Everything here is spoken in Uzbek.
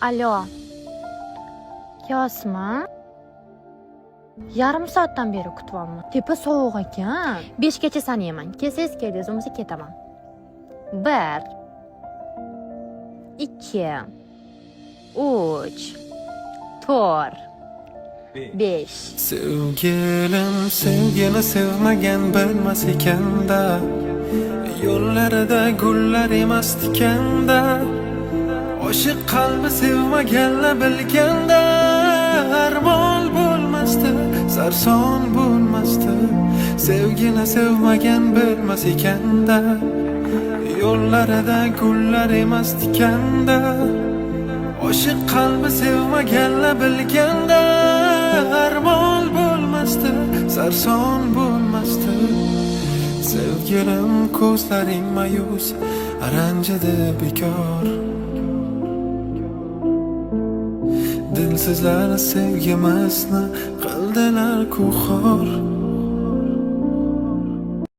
Alo. Yosmi? Yarim soatdan beri kutyapman. Tepa sovuq ekan. 5 gacha sanayman. Kelsangiz keldingiz, bo'lmasa ketaman. 1 2 3 4 5. Sevgilim sevgini sevmagan bilmas ekanda, yo'llarida gullar emas tikanda, oshiq qalbi sevmaganlar bilganda, armon bo'lmasdi, sarson bo'lmasdi. Sevgini sevmagan bilmas ekanda, yo'llarida gullar emas tikanda, oshiq qalbi sevmaganlar bilganda, armon bo'lmasdi, sarson bo'lmasdi. Sevgilim ko'zlaring mayus, ranjida bekor. Dilsizlar sevgimizni qildilar ku xor.